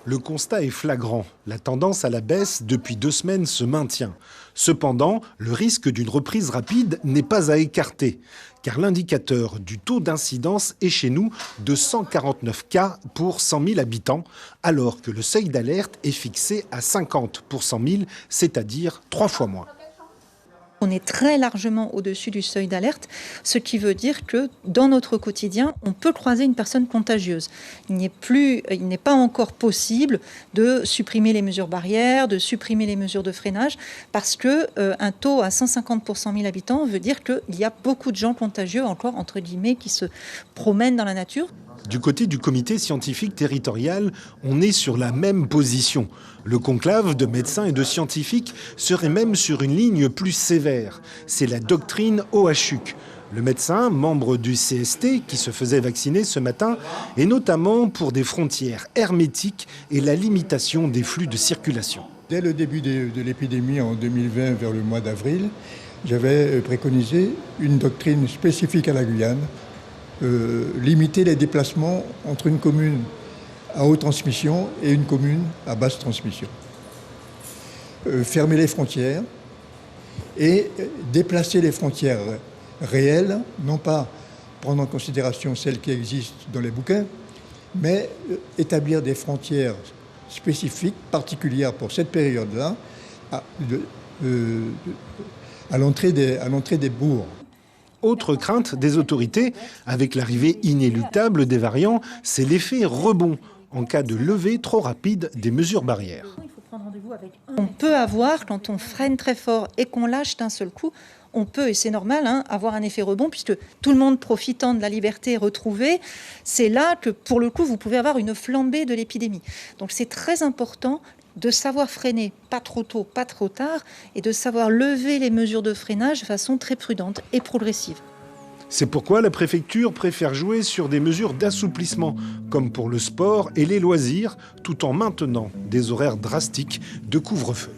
Le constat est flagrant. La tendance à la baisse depuis 2 semaines se maintient. Cependant, le risque d'une reprise rapide n'est pas à écarter, car l'indicateur du taux d'incidence est chez nous de 149 cas pour 100 000 habitants, alors que le seuil d'alerte est fixé à 50 pour 100 000, c'est-à-dire 3 fois moins. On est très largement au-dessus du seuil d'alerte, ce qui veut dire que dans notre quotidien, on peut croiser une personne contagieuse. Il n'est pas encore possible de supprimer les mesures barrières, de supprimer les mesures de freinage, parce que un taux à 150 pour 100 000 habitants veut dire qu'il y a beaucoup de gens contagieux encore, entre guillemets, qui se promènent dans la nature. Du côté du comité scientifique territorial, on est sur la même position. Le conclave de médecins et de scientifiques serait même sur une ligne plus sévère. C'est la doctrine OHUC. Le médecin, membre du CST, qui se faisait vacciner ce matin, est notamment pour des frontières hermétiques et la limitation des flux de circulation. Dès le début de l'épidémie en 2020, vers le mois d'avril, j'avais préconisé une doctrine spécifique à la Guyane, limiter les déplacements entre une commune à haute transmission et une commune à basse transmission. Fermer les frontières et déplacer les frontières réelles, non pas prendre en considération celles qui existent dans les bouquins, mais établir des frontières spécifiques, particulières pour cette période-là, à l'entrée des bourgs. Autre crainte des autorités, avec l'arrivée inéluctable des variants, c'est l'effet rebond en cas de levée trop rapide des mesures barrières. On peut avoir, quand on freine très fort et qu'on lâche d'un seul coup, on peut, et c'est normal, avoir un effet rebond, puisque tout le monde profitant de la liberté retrouvée, c'est là que, pour le coup, vous pouvez avoir une flambée de l'épidémie. Donc c'est très important de savoir freiner, pas trop tôt, pas trop tard, et de savoir lever les mesures de freinage de façon très prudente et progressive. C'est pourquoi la préfecture préfère jouer sur des mesures d'assouplissement, comme pour le sport et les loisirs, tout en maintenant des horaires drastiques de couvre-feu.